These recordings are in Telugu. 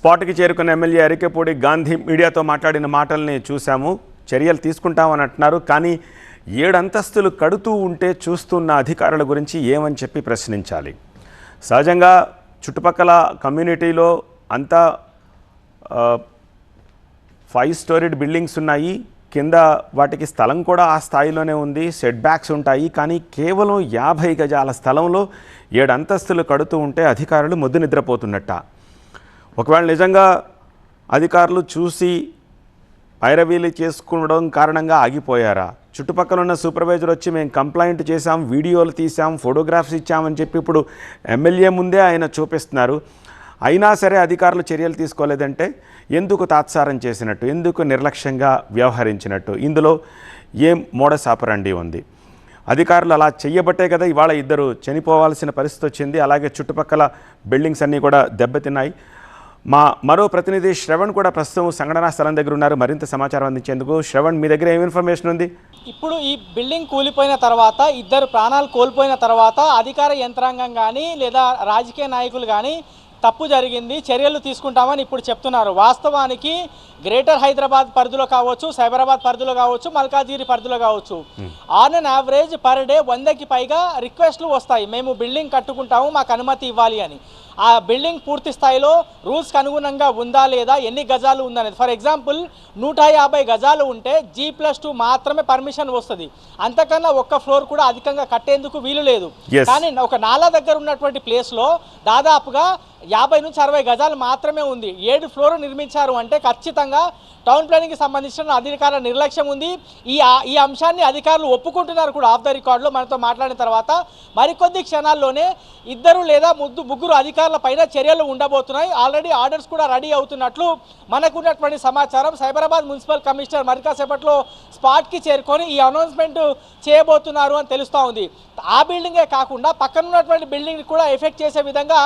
స్పాట్కి చేరుకున్న ఎమ్మెల్యే అరికెపూడి గాంధీ మీడియాతో మాట్లాడిన మాటల్ని చూసాము. చర్యలు తీసుకుంటామని అంటున్నారు. కానీ 7 అంతస్తులు కడుతూ ఉంటే చూస్తున్న అధికారుల గురించి ఏమని చెప్పి ప్రశ్నించాలి. సహజంగా చుట్టుపక్కల కమ్యూనిటీలో అంతా 5 స్టోరీడ్ బిల్డింగ్స్ ఉన్నాయి. కింద వాటికి స్థలం కూడా ఆ స్థాయిలోనే ఉంది. సెట్ బ్యాక్స్ ఉంటాయి. కానీ కేవలం 50 గజాల స్థలంలో 7 అంతస్తులు కడుతూ ఉంటే అధికారులు మొద్దు నిద్రపోతున్నట్ట. ఒకవేళ నిజంగా అధికారులు చూసి పైరవీలు చేసుకోవడం కారణంగా ఆగిపోయారా? చుట్టుపక్కల ఉన్న సూపర్వైజర్ వచ్చి మేము కంప్లైంట్ చేశాం, వీడియోలు తీసాం, ఫోటోగ్రాఫ్స్ ఇచ్చామని చెప్పి ఇప్పుడు ఎమ్మెల్యే ముందే ఆయన చూపిస్తున్నారు. అయినా సరే అధికారులు చర్యలు తీసుకోలేదంటే ఎందుకు తాత్సారం చేసినట్టు, ఎందుకు నిర్లక్ష్యంగా వ్యవహరించినట్టు? ఇందులో ఏం మోడస్ ఆపరండి ఉంది? అధికారులు అలా చెయ్యబట్టే కదా ఇవాళ 2 చనిపోవాల్సిన పరిస్థితి వచ్చింది. అలాగే చుట్టుపక్కల బిల్డింగ్స్ అన్నీ కూడా దెబ్బతిన్నాయి. మరో ప్రతినిధి శ్రవణ్ కూడా ప్రస్తుతం సంఘటనా స్థలం దగ్గర ఉన్నారు. మరింత సమాచారం అందించేందుకు శ్రవణ్, మీ దగ్గర ఏం ఇన్ఫర్మేషన్ ఉంది? ఇప్పుడు ఈ బిల్డింగ్ కూలిపోయిన తర్వాత 2 ప్రాణాలు కోల్పోయిన తర్వాత అధికార యంత్రాంగం కానీ లేదా రాజకీయ నాయకులు కానీ తప్పు జరిగింది, చర్యలు తీసుకుంటామని ఇప్పుడు చెప్తున్నారు. వాస్తవానికి గ్రేటర్ హైదరాబాద్ పరిధిలో కావచ్చు, సైబరాబాద్ పరిధిలో కావచ్చు, మల్కాజిగిరి పరిధిలో కావచ్చు, on an average per day 100కి పైగా రిక్వెస్ట్లు వస్తాయి. మేము బిల్డింగ్ కట్టుకుంటాము, మాకు అనుమతి ఇవ్వాలి అని. ఆ బిల్డింగ్ పూర్తి స్థాయిలో రూల్స్కి అనుగుణంగా ఉందా లేదా, ఎన్ని గజాలు ఉందనేది. ఫర్ ఎగ్జాంపుల్ 150 గజాలు ఉంటే G+2 మాత్రమే పర్మిషన్ వస్తుంది. అంతకన్నా ఒక్క ఫ్లోర్ కూడా అధికంగా కట్టేందుకు వీలు లేదు. కానీ ఒక నాలా దగ్గర ఉన్నటువంటి ప్లేస్లో దాదాపుగా 50 నుంచి 60 గజాలు మాత్రమే ఉంది. 7 ఫ్లోర్లు నిర్మించారు అంటే ఖచ్చితంగా టౌన్ ప్లానింగ్కి సంబంధించిన అధికారుల నిర్లక్ష్యం ఉంది. ఈ అంశాన్ని అధికారులు ఒప్పుకుంటున్నారు కూడా ఆఫ్ ద రికార్డులో. మనతో మాట్లాడిన తర్వాత మరికొద్ది క్షణాల్లోనే 2 లేదా 3 అధికారుల పైన చర్యలు ఉండబోతున్నాయి. ఆల్రెడీ ఆర్డర్స్ కూడా రెడీ అవుతున్నట్లు మనకున్నటువంటి సమాచారం. సైబరాబాద్ మున్సిపల్ కమిషనర్ మరికాసేపట్లో స్పాట్కి చేరుకొని ఈ అనౌన్స్మెంట్ చేయబోతున్నారు అని తెలుస్తూ ఉంది. ఆ బిల్డింగే కాకుండా పక్కన ఉన్నటువంటి బిల్డింగ్ కూడా ఎఫెక్ట్ చేసే విధంగా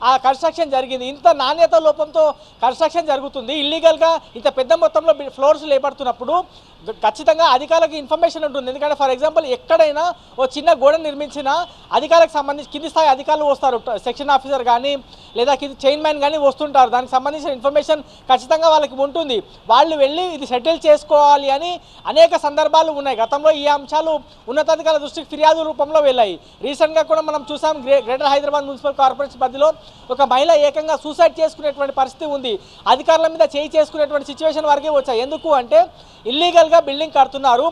ఆ కన్స్ట్రక్షన్ జరిగింది. ఇంత నాణ్యత లోపంతో కన్స్ట్రక్షన్ జరుగుతుంది. ఇల్లీగల్గా ఇంత పెద్ద మొత్తంలో ఫ్లోర్స్ లేపడుతున్నప్పుడు ఖచ్చితంగా అధికారులకు ఇన్ఫర్మేషన్ ఉంటుంది. ఎందుకంటే ఫర్ ఎగ్జాంపుల్ ఎక్కడైనా ఓ చిన్న గోడ నిర్మించిన అధికారులకు సంబంధించి కింది స్థాయి అధికారులు వస్తారు, సెక్షన్ ఆఫీసర్ కానీ లేదా చైన్ మ్యాన్ కానీ వస్తుంటారు. దానికి సంబంధించిన ఇన్ఫర్మేషన్ ఖచ్చితంగా వాళ్ళకి ఉంటుంది. వాళ్ళు వెళ్ళి ఇది సెటిల్ చేసుకోవాలి అని అనేక సందర్భాలు ఉన్నాయి. గతంలో ఈ అంశాలు ఉన్నతాధికారుల దృష్టికి ఫిర్యాదు రూపంలో వెళ్ళాయి. రీసెంట్గా కూడా మనం చూసాం, గ్రేటర్ హైదరాబాద్ మున్సిపల్ కార్పొరేషన్ పరిధిలో ఒక మహిళ ఏకంగా సూసైడ్ చేసుకునేటువంటి పరిస్థితి ఉంది. అధికారుల మీద చేయి చేసుకునేటువంటి సిచ్యువేషన్ వరకే వచ్చాయి. ఎందుకు అంటే ఇల్లీగల్గా బిల్డింగ్ కడుతున్నారు,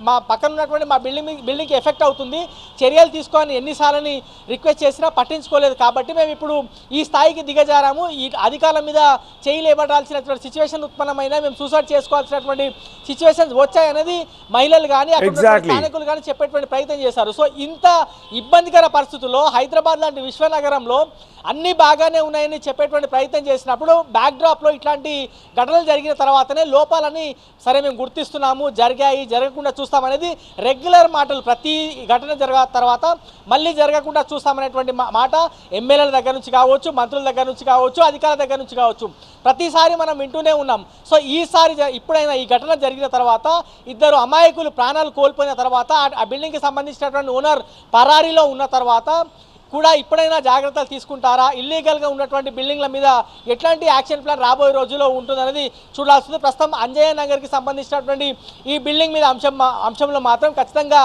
మా పక్కన ఉన్నటువంటి మా బిల్డింగ్కి ఎఫెక్ట్ అవుతుంది, చర్యలు తీసుకోని ఎన్నిసార్లని రిక్వెస్ట్ చేసినా పట్టించుకోలేదు. కాబట్టి మేము ఇప్పుడు ఈ స్థాయికి దిగజారాము, ఈ అధికారుల మీద చేయి లేబడాల్సినటువంటి సిచ్యువేషన్ ఉత్పన్నమైన, మేము సూసైడ్ చేసుకోవాల్సినటువంటి సిచ్యువేషన్స్ వచ్చాయనేది మహిళలు కానీ అక్కడ స్థానికులు కానీ చెప్పేటువంటి ప్రయత్నం చేశారు. సో ఇంత ఇబ్బందికర పరిస్థితుల్లో హైదరాబాద్ లాంటి విశ్వనగరంలో అన్నీ బాగానే ఉన్నాయని చెప్పేటువంటి ప్రయత్నం చేసినప్పుడు బ్యాక్డ్రాప్లో ఇట్లాంటి ఘటనలు జరిగిన తర్వాతనే లోపాలని సరే మేము గుర్తిస్తున్నాము, జరిగాయి, జరగకుండా చూస్తామనేది రెగ్యులర్ మాటలు. ప్రతి ఘటన జరిగిన తర్వాత మళ్ళీ జరగకుండా చూస్తామనేటువంటి మాట ఎమ్మెల్యేల దగ్గర నుంచి కావచ్చు, మంత్రుల దగ్గర నుంచి కావచ్చు, అధికారుల దగ్గర నుంచి కావచ్చు, ప్రతిసారి మనం వింటూనే ఉన్నాం. సో ఈసారి ఇప్పుడైనా ఈ ఘటన జరిగిన తర్వాత 2 అమాయకులు ప్రాణాలు కోల్పోయిన తర్వాత ఆ బిల్డింగ్కి సంబంధించినటువంటి ఓనర్ పరారీలో ఉన్న తర్వాత కూడా ఇప్పుడైనా జాగ్రత్తలు తీసుకుంటారా, ఇల్లీగల్గా ఉన్నటువంటి బిల్డింగ్ల మీద ఎట్లాంటి యాక్షన్ ప్లాన్ రాబోయే రోజుల్లో ఉంటుందనేది చూడాల్సింది. ప్రస్తుతం అంజయ్య నగర్కి సంబంధించినటువంటి ఈ బిల్డింగ్ మీద అంశంలో మాత్రం ఖచ్చితంగా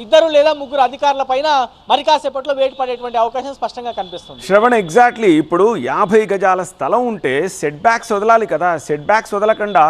2 లేదా 3 అధికారుల పైన మరి కాసేపట్లో వేటు పడేటువంటి అవకాశం స్పష్టంగా కనిపిస్తుంది. శ్రవణ్, ఎగ్జాక్ట్లీ ఇప్పుడు 50 గజాల స్థలం ఉంటే సెట్ బ్యాక్స్ వదలాలి కదా. సెట్ బ్యాక్స్ వదలకుండా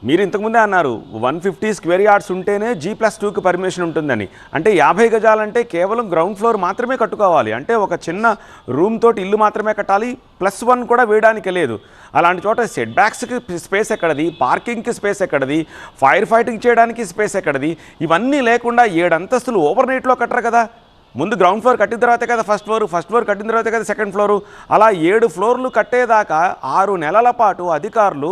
మీరు ఇంతకుముందే అన్నారు 150 స్క్వేర్ యార్డ్స్ ఉంటేనే G+2కి పర్మిషన్ ఉంటుందని. అంటే 50 గజాలంటే కేవలం గ్రౌండ్ ఫ్లోర్ మాత్రమే కట్టుకోవాలి. అంటే ఒక చిన్న రూమ్ తోటి ఇల్లు మాత్రమే కట్టాలి, +1 కూడా వేయడానికి లేదు. అలాంటి చోట సెట్ బ్యాక్స్కి స్పేస్ ఎక్కడది, పార్కింగ్కి స్పేస్ ఎక్కడది, ఫైర్ ఫైటింగ్ చేయడానికి స్పేస్ ఎక్కడది? ఇవన్నీ లేకుండా 7 అంతస్తులు ఓవర్ నైట్లో కట్టరు కదా. ముందు గ్రౌండ్ ఫ్లోర్ కట్టిన తర్వాతే కదా ఫస్ట్ ఫ్లోర్ కట్టిన తర్వాతే కదా సెకండ్ ఫ్లోరు. అలా 7 ఫ్లోర్లు కట్టేదాకా 6 నెలల పాటు అధికారులు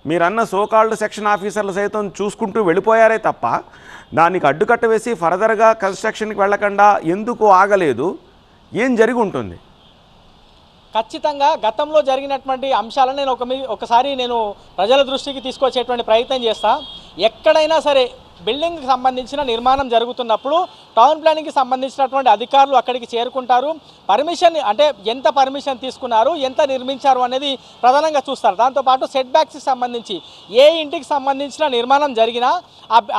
మీరన్న సోకాల్డ్ సెక్షన్ ఆఫీసర్లు సైతం చూసుకుంటూ వెళ్ళిపోయారే తప్ప దానికి అడ్డుకట్ట వేసి ఫర్దర్గా కన్స్ట్రక్షన్కి వెళ్ళకుండా ఎందుకు ఆగలేదు? ఏం జరిగి ఉంటుంది? ఖచ్చితంగా గతంలో జరిగినటువంటి అంశాలను నేను ఒకసారి ప్రజల దృష్టికి తీసుకొచ్చేటువంటి ప్రయత్నం చేస్తా. ఎక్కడైనా సరే బిల్డింగ్కి సంబంధించిన నిర్మాణం జరుగుతున్నప్పుడు టౌన్ ప్లానింగ్కి సంబంధించినటువంటి అధికారులు అక్కడికి చేరుకుంటారు. పర్మిషన్ అంటే ఎంత పర్మిషన్ తీసుకున్నారు, ఎంత నిర్మించారు అనేది ప్రధానంగా చూస్తారు. దాంతోపాటు సెట్ బ్యాక్స్కి సంబంధించి ఏ ఇంటికి సంబంధించిన నిర్మాణం జరిగినా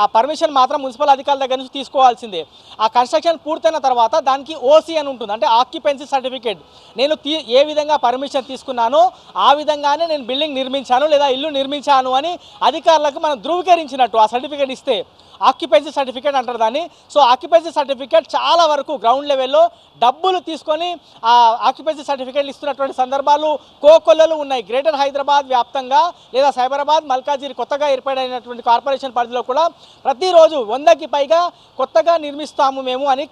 ఆ పర్మిషన్ మాత్రం మున్సిపల్ అధికారుల దగ్గర నుంచి తీసుకోవాల్సిందే. ఆ కన్స్ట్రక్షన్ పూర్తయిన తర్వాత దానికి ఓసీ అని ఉంటుంది, అంటే ఆక్యుపెన్సీ సర్టిఫికేట్. నేను ఏ విధంగా పర్మిషన్ తీసుకున్నానో ఆ విధంగానే నేను బిల్డింగ్ నిర్మించాను లేదా ఇల్లు నిర్మించాను అని అధికారులకు మనం ధృవీకరించినట్టు ఆ సర్టిఫికేట్ ఇస్తే ఆక్యుపెన్సీ సర్టిఫికేట్ అంటారు దాన్ని. సో ఆక్యుపెన్సీ సర్టిఫికేట్ చాలా వరకు గ్రౌండ్ లెవెల్లో డబ్బులు తీసుకొని ఆ ఆక్యుపెన్సీ సర్టిఫికేట్లు ఇస్తున్నటువంటి సందర్భాలు కోకొల్లలు ఉన్నాయి. గ్రేటర్ హైదరాబాద్ వ్యాప్తంగా లేదా సైబరాబాద్, మల్కాజిగిరి కొత్తగా ఏర్పడినటువంటి కార్పొరేషన్ పరిధిలో కూడా ప్రతిరోజు 100కి పైగా కొత్తగా నిర్మిస్తాము మేము అని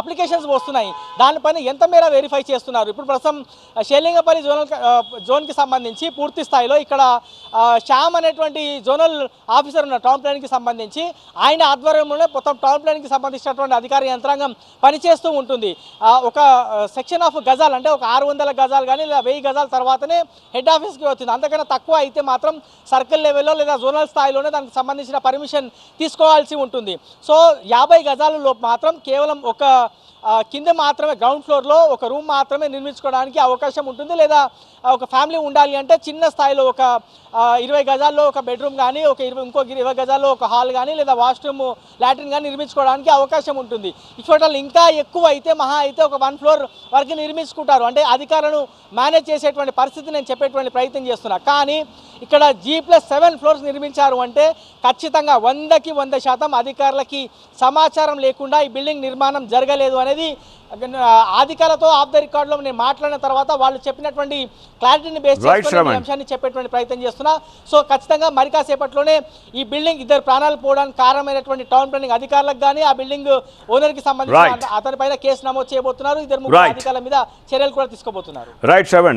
అప్లికేషన్స్ వస్తున్నాయి. దానిపైన ఎంత మేర వెరిఫై చేస్తున్నారు? ఇప్పుడు ప్రస్తుతం షేలింగపల్లి జోన్కి సంబంధించి పూర్తి స్థాయిలో ఇక్కడ శ్యామ్ అనేటువంటి జోనల్ ఆఫీసర్ ఉన్న టౌన్ ప్లానింగ్కి సంబంధించి ఆయన ఆధ్వర్యంలోనే మొత్తం టౌన్ ప్లానింగ్కి సంబంధించినటువంటి అధికార యంత్రాంగం పనిచేస్తూ ఉంటుంది. ఒక సెక్షన్ ఆఫ్ గజాలు అంటే ఒక 600 గజాలు కానీ లేదా 1000 గజాల తర్వాతనే హెడ్ ఆఫీస్కి వచ్చింది. అంతకన్నా తక్కువ అయితే మాత్రం సర్కిల్ లెవెల్లో లేదా జోనల్ స్థాయిలోనే దానికి సంబంధించిన పర్మిషన్ తీసుకోవాల్సి ఉంటుంది. సో 50 గజాలలో మాత్రం కేవలం ఒక కింద మాత్రమే గ్రౌండ్ ఫ్లోర్లో ఒక రూమ్ మాత్రమే నిర్మించుకోవడానికి అవకాశం ఉంటుంది. లేదా ఒక ఫ్యామిలీ ఉండాలి అంటే చిన్న స్థాయిలో ఒక 20 గజాల్లో ఒక బెడ్రూమ్ కానీ ఇంకో 20 గజాల్లో ఒక హాల్ కానీ లేదా వాష్రూమ్, లాట్రిన్ కానీ నిర్మించుకోవడానికి అవకాశం ఉంటుంది. ఈ చోటలు ఇంకా ఎక్కువ అయితే మహా అయితే ఒక 1 ఫ్లోర్ వరకు నిర్మించుకుంటారు. అంటే అధికారులను మేనేజ్ చేసేటువంటి పరిస్థితి నేను చెప్పేటువంటి ప్రయత్నం చేస్తున్నా. కానీ ఇక్కడ G+7 ఫ్లోర్స్ నిర్మించారు అంటే ఖచ్చితంగా 100కి 100% అధికారులకి సమాచారం లేకుండా ఈ బిల్డింగ్ నిర్మాణం జరగలేదు అనేది అధికారులతో ఆఫ్ ద రికార్డులో నేను మాట్లాడిన తర్వాత వాళ్ళు చెప్పినటువంటి క్లారిటీని బేస్ చేసుకొని అంశాన్ని చెప్పేటువంటి ప్రయత్నం చేస్తున్నా. సో ఖచ్చితంగా మరి కాసేపట్లోనే ఈ బిల్డింగ్ 2 ప్రాణాలు పోవడానికి కారణమైనటువంటి టౌన్ ప్లానింగ్ అధికారులకు కానీ ఆ బిల్డింగ్ ఓనర్కి సంబంధించిన అతనిపైన కేసు నమోదు చేయబోతున్నారు. 2 అధికారుల మీద చర్యలు కూడా తీసుకోబోతున్నారు. రైట్ శ్రవణ్.